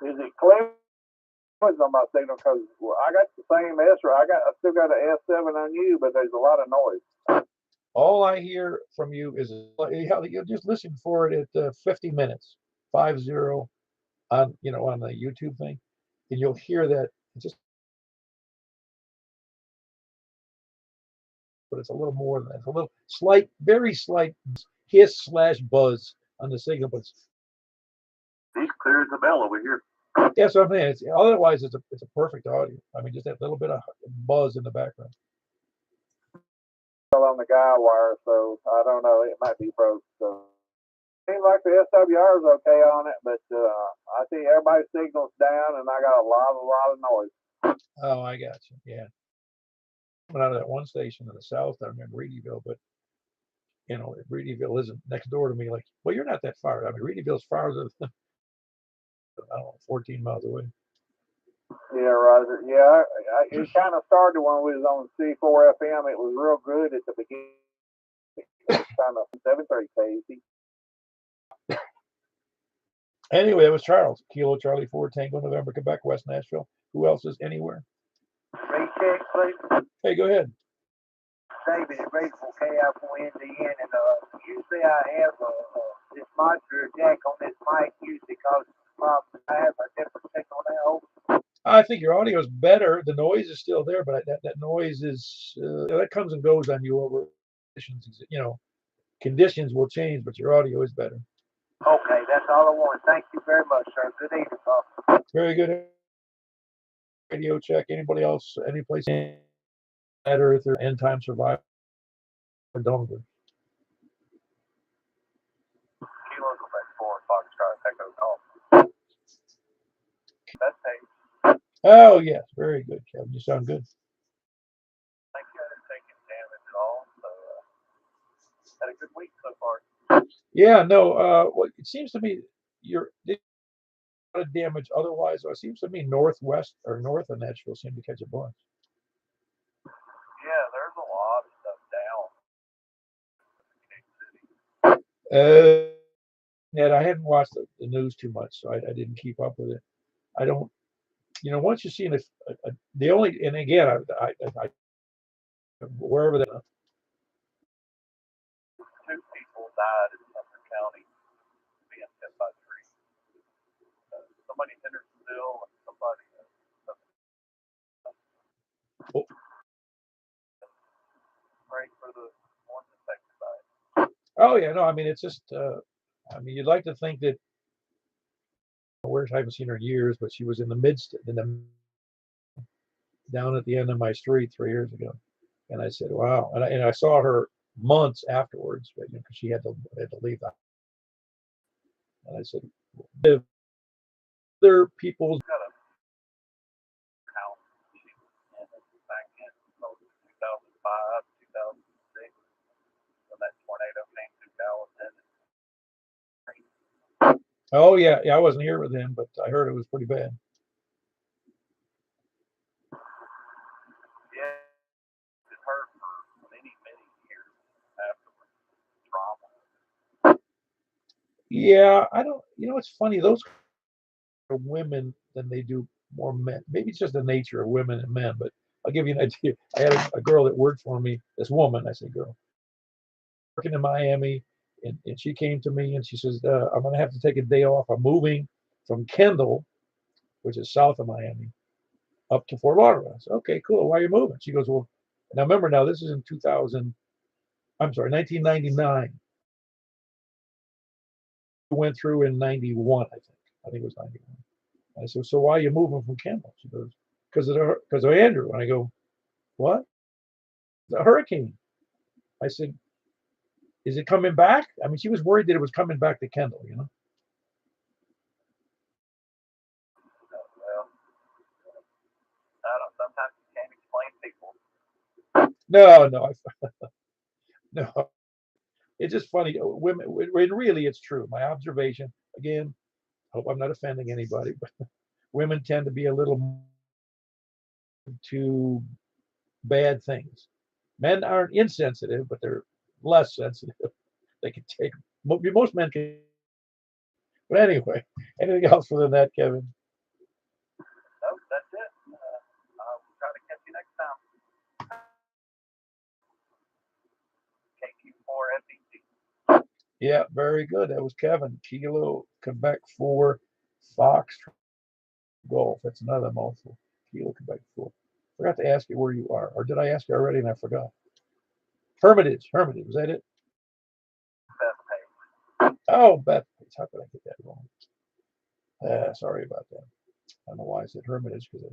Is it clear on my signal? Because I got the same S, or I still got an S7 on you, but there's a lot of noise. All I hear from you is you just listen for it at 50 minutes, 50 on on the YouTube thing, and you'll hear that. Just, but it's a little more than that. It's a little slight, very slight hiss/buzz on the signal, but He's clear as a bell over here. yeah, so I mean, otherwise it's a perfect audio. I mean, just that little bit of buzz in the background. On the guy wire, so I don't know. It might be broke. So seems like the SWR is okay on it, but I see everybody's signals down, and I got a lot of noise. Oh, I got you. Yeah. Coming out of that one station in the south, I remember Reedyville, but Reedyville isn't next door to me. Like, well, you're not that far. I mean, Reedyville's far as I don't know, 14 miles away. Yeah, Roger. Yeah, it kind of started when we was on C4 FM. It was real good at the beginning. Kind of 7:30 KC. Anyway, that was Charles. Kilo Charlie 4 Tango November Quebec West Nashville. Who else is anywhere? Ray check, please. Hey, go ahead. David at Rayful KF4 Indiana, and usually I have this monster jack on this mic usually causes problems. I have a different signal now. I think your audio is better. The noise is still there, but that noise is that comes and goes on you over conditions. Conditions will change, but your audio is better. Okay, that's all I want. Thank you very much, sir. Good evening, Paul. Very good. Radio check. Anybody else? Any place? Flat-Earther, End Time Survivor, or Donger. Kilo Quebec 4, Foxtrot, Echo Golf. That's safe. Oh yes, very good, Kevin. You sound good. Thank you. I didn't take any damage at all, so had a good week so far. Yeah, no. Well, it seems to me you're a lot of damage otherwise. So it seems to me northwest or north of Nashville seem to catch a bunch. Yeah, there's a lot of stuff down. Ned, I hadn't watched the news too much, so I didn't keep up with it. I don't, once you see the only, and again, I wherever that. 2 people died in Sumner County being hit by trees. Somebody in Hendersonville and somebody. Pray for the ones affected by it. Oh yeah, no, I mean it's just, you'd like to think that. Where I haven't seen her in years, but she was in the down at the end of my street 3 years ago, and I said, "Wow!" And I saw her months afterwards, but because she had to leave that, and I said, "Other people's." Got a house back in 2005, 2006, when that tornado came through Dallas. Oh yeah, I wasn't here with him, but I heard it was pretty bad. Yeah, it hurt for many years afterwards. Trauma. Yeah, I don't. It's funny. Those are women than they do more men. Maybe it's just the nature of women and men. But I'll give you an idea. I had a girl that worked for me. This woman, I say girl, working in Miami, and she came to me and she says, "I'm going to have to take a day off. I'm moving from Kendall, which is south of Miami, up to Fort Lauderdale." I said, "Okay, cool. Why are you moving?" She goes, "Well," now remember, now this is in 1999. We went through in 91, I think it was 91. I said, "So why are you moving from Kendall?" She goes, because of Andrew." And I go, "What? The hurricane?" I said, "Is it coming back?" I mean, she was worried that it was coming back to Kendall, No, no, no. It's just funny. Women, really, it's true. My observation, again, hope I'm not offending anybody, but women tend to be a little too bad things. Men aren't insensitive, but they're less sensitive. They can take, most men can. But anyway, anything else other than that, Kevin? No, that's it. I'll try to catch you next time. KQ4 FEC. Yeah, very good. That was Kevin. Kilo Quebec 4 Fox Golf. That's another mouthful. Kilo Quebec 4. Forgot to ask you where you are. Or did I ask you already and I forgot? Hermitage. Hermitage. Was that it? Bethpage. Oh, Bethpage. How could I get that wrong? Sorry about that. I don't know why I said Hermitage because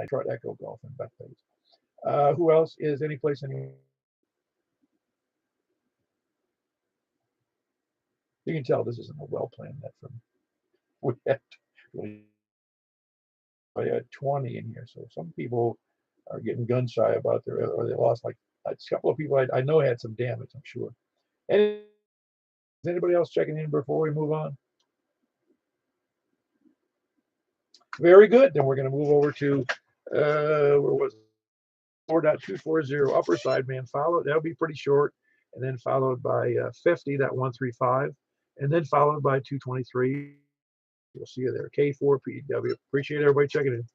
I tried Echo Golf and Bethpage. Who else is any place anywhere? You can tell this isn't a well-planned net from. We had 20 in here, so some people are getting gun shy about their, or they lost like a couple of people I know had some damage, I'm sure. Is anybody else checking in before we move on? Very good. Then we're going to move over to where was it? 4.240 upper sideband followed. That'll be pretty short, and then followed by 50.135, and then followed by 223. We'll see you there. K4PW. Appreciate everybody checking in.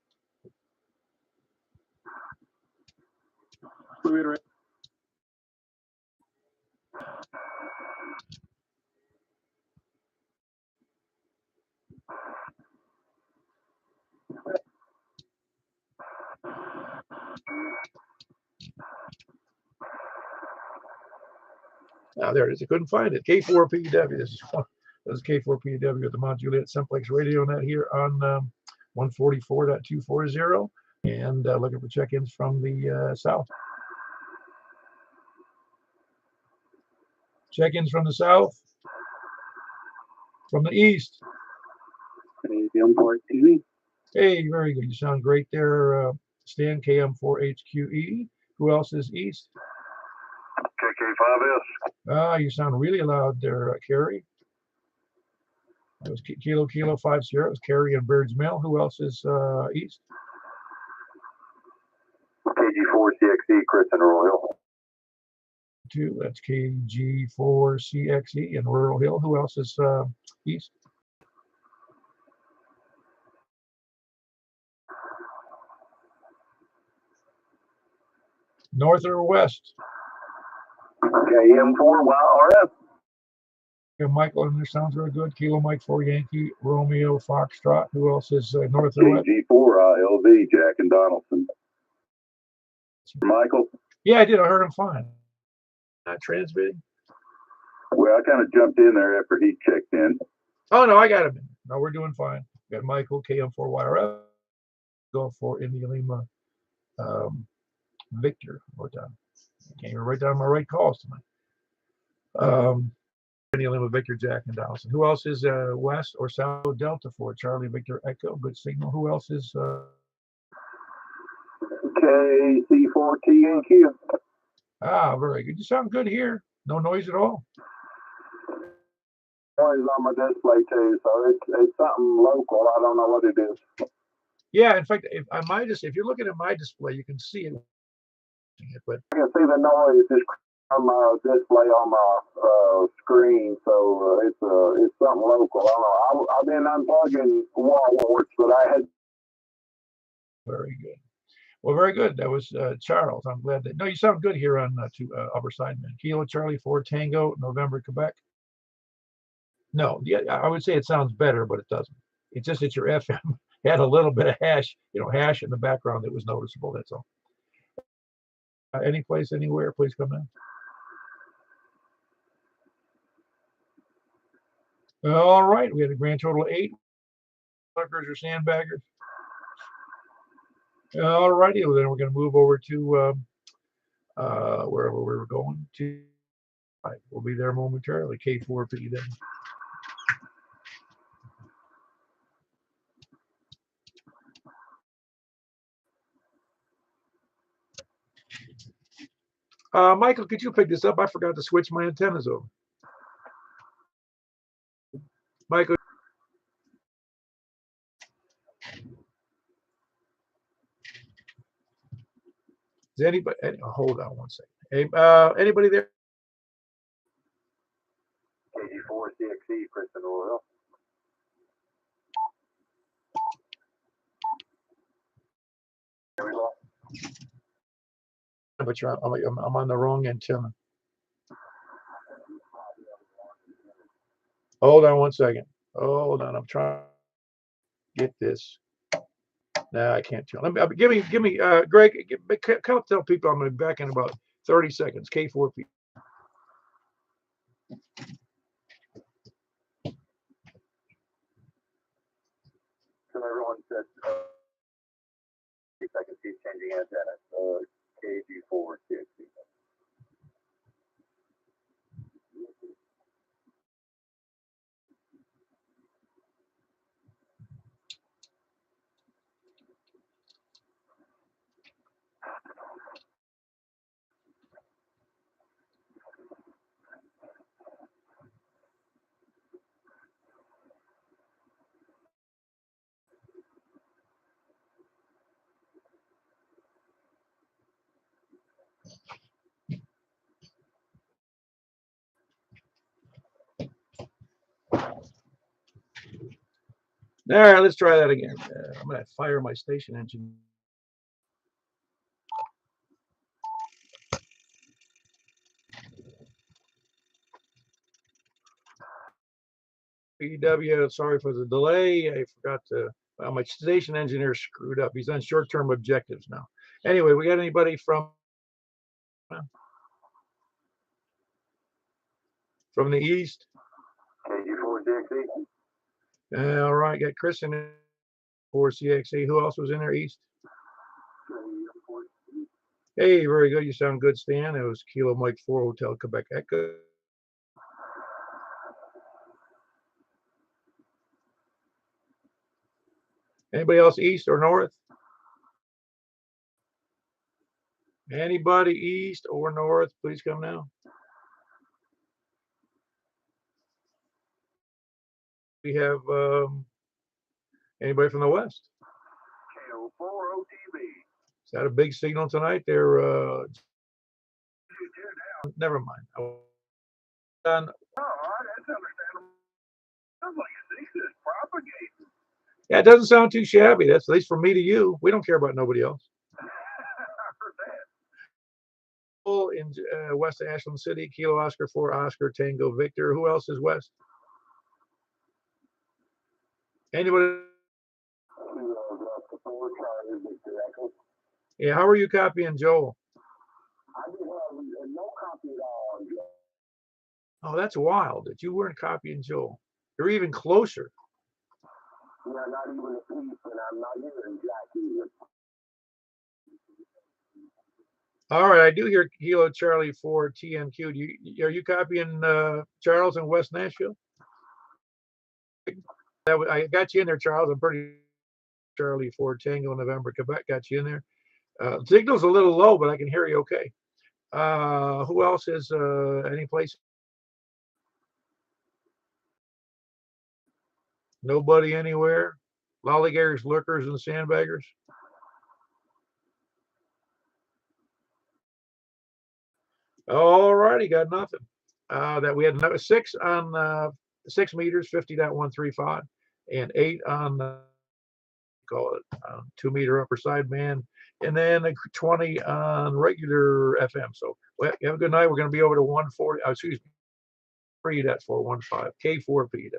Now there it is. I couldn't find it. K4PW. This is K4PW at the Mount Juliet Simplex Radio Net here on 144.240, and looking for check-ins from the south. Check-ins from the south, from the east. Hey, very good. You sound great there, Stan. KM4HQE. Who else is east? KK5S. You sound really loud there, Kerry. That was Kilo 50. It was Kerry and Bird's Mill. Who else is east? KG4CXE, Chris and Rural Hill. Two. That's KG4CXE in Rural Hill. Who else is east? North or west? KM4YRF. Michael, and this sounds very good. Kilo Mike 4 Yankee, Romeo Foxtrot. Who else is north or west? KG4LV, Jack and Donaldson. Michael? Yeah, I did. I heard him fine. Not transmitting? Well, I kind of jumped in there after he checked in. Oh, no, I got him in. No, we're doing fine. Got Michael, KM4YRF. Go for India Lima, Victor. What time? I can't even write down my right calls tonight. India Lima, Victor, Jack, and Donaldson. Who else is west or south? Delta 4, Charlie, Victor, Echo. Good signal. Who else is? KC4TNQ. Very good. You sound good here. No noise at all. Noise on my display too, so it's something local. I don't know what it is. Yeah, in fact, if you're looking at my display, you can see it. But I can see the noise just on my display on my screen, so it's something local. I don't know. I've been unplugging wall warts, but I had. Very good. Well, very good. That was Charles. I'm glad that. No, you sound good here on Upper Sideman. Kilo Charlie 4 Tango, November, Quebec. No, yeah, I would say it sounds better, but it doesn't. It's just that your FM had a little bit of hash in the background that was noticeable. That's all. Any place, anywhere, please come in. All right, we had a grand total of 8. Lurkers or Sandbaggers. All righty, well, then we're going to move over to wherever we were going to. We'll be there momentarily. K4P then. Michael, could you pick this up? I forgot to switch my antennas over. Michael. Is anybody? Hold on one second. Hey, anybody there? KG4 CXE, Kristen Oil. But I'm on the wrong antenna. Hold on one second. Hold on. I'm trying to get this. No, I can't tell. Give me, Greg. Tell people I'm going to be back in about 30 seconds. K4P. So everyone said, if I can see changing antenna, KG4 CXE. All right, let's try that again. I'm going to fire my station engine. PW, sorry for the delay. I forgot to, well, my station engineer screwed up. He's on short-term objectives now. Anyway, we got anybody from the east? KG4 CXE. All right, got Chris in for CXE. Who else was in there east? Hey, very good. You sound good, Stan. It was Kilo Mike 4 Hotel Quebec Echo. Anybody else east or north? Anybody east or north? Please come now. We have anybody from the west? KO4 OTB. Is that a big signal tonight? They're never mind. Oh, that's understandable. Sounds like this is propagating. Yeah, it doesn't sound too shabby. That's at least from me to you. We don't care about nobody else. I heard that. In west of Ashland City, Kilo Oscar 4 Oscar Tango Victor. Who else is west? Anybody? Yeah, how are you copying Joel? I didn't have no copy at all. Oh, that's wild that you weren't copying Joel. You're even closer. Yeah, not even a piece, and I'm not hearing Jack either. All right, I do hear Kilo Charlie 4 TNQ. Are you copying Charles in West Nashville? I got you in there, Charles. I'm pretty Charlie 4 Tango November Quebec got you in there. Signal's a little low, but I can hear you okay. Who else is any place? Nobody anywhere? Lollygaggers, Lurkers, and Sandbaggers? All righty, got nothing. That we had another 6 on 6 meters, 50.135, and 8 on call it 2 meter upper sideband, and then 20 on regular FM. So well, have a good night. We're going to be over to 140. Excuse me, 3.415 K4P.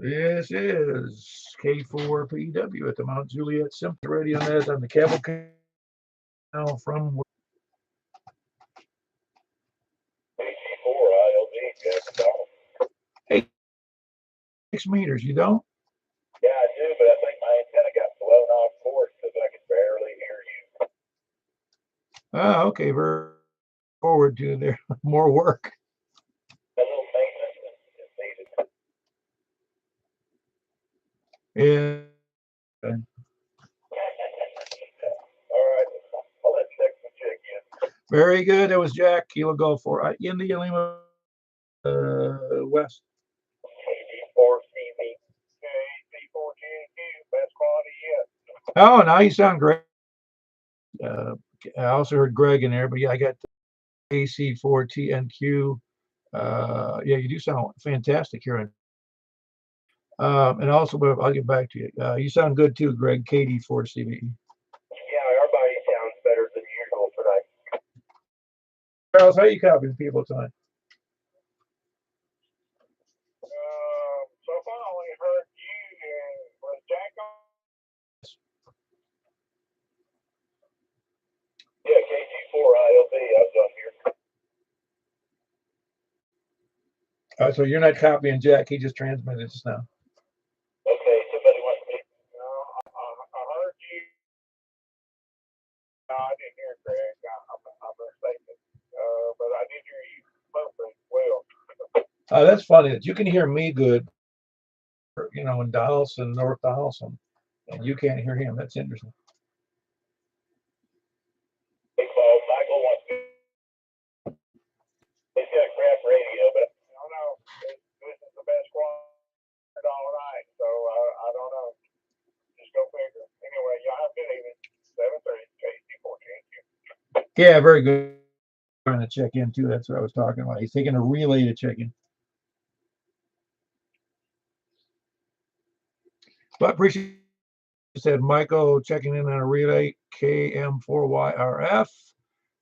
This is K4PW at the Mount Juliet Simplexton Radio Net on the Cavalcade now from 6 meters. You don't? Yeah, I do, but I think my antenna got blown off course because I could barely hear you. Ah, okay. Very forward to there. More work. A little maintenance is needed. Yeah. All right, I'll let Jack check in. Very good. That was Jack. He'll go for India Lima West. KD4CV. KD4TNQ, best quality yet. Oh, now you sound great. I also heard Greg in there, but yeah, I got AC4TNQ. Yeah, you do sound fantastic here. And also, I'll get back to you. You sound good too, Greg. KD4CV. Yeah, everybody sounds better than usual tonight. Charles, how are you copying people tonight? So far, I only heard you and was Jack on? Yeah, KG4ILB, I was on here. So you're not copying Jack. He just transmitted just now. Okay, somebody wants me. I heard you. No, I didn't hear Greg. I'm mistaken. But I did hear you mostly well. That's funny that you can hear me good, you know, in Donaldson, North Donaldson, and you can't hear him. That's interesting. Michael wants to. He's got a crap radio, but I don't know. This is the best quality all night, so I don't know. Just go figure. Anyway, y'all have a good evening. 7:30, KC14. Yeah, very good. Trying to check in too. That's what I was talking about. He's taking a relay to check in. But appreciate said Michael checking in on a relay KM4YRF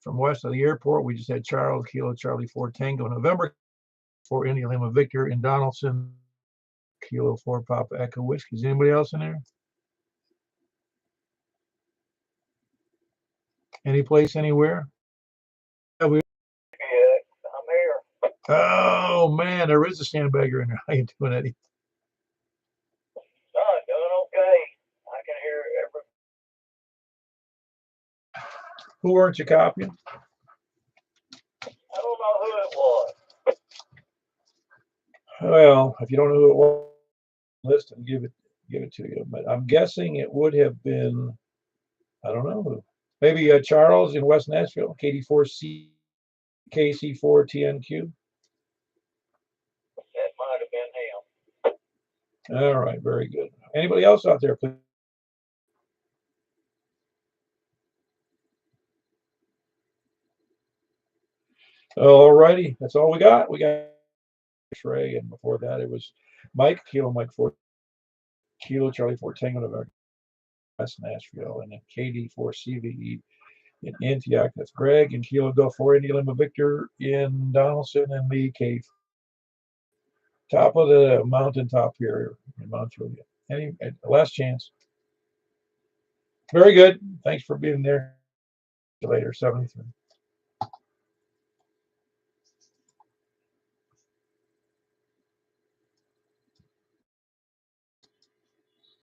from west of the airport. We just had Charles Kilo Charlie 4 Tango November for India Lima Victor in Donaldson Kilo 4 Papa Echo Whiskey. Is anybody else in there? Any place, anywhere? Yeah, I'm here. Oh man, there is a Sandbagger in there. How you doing, Eddie? Doing okay. I can hear every. Who weren't you copying? I don't know who it was. Well, if you don't know who it was, list and give it to you. But I'm guessing it would have been, I don't know who. Maybe Charles in West Nashville, KD4C, KC4TNQ. That might have been him. All right, very good. Anybody else out there, please? All righty, that's all we got. We got Ray, and before that it was Mike, Kilo Mike 4, Kilo Charlie 4 Tango November, West Nashville, and then KD4CVE in Antioch. That's Greg and Kilo Go 4 India Lima Victor in Donaldson, and me, Cave. Top of the mountaintop here in Mount Juliet. Any last chance? Very good. Thanks for being there. See you later, 73.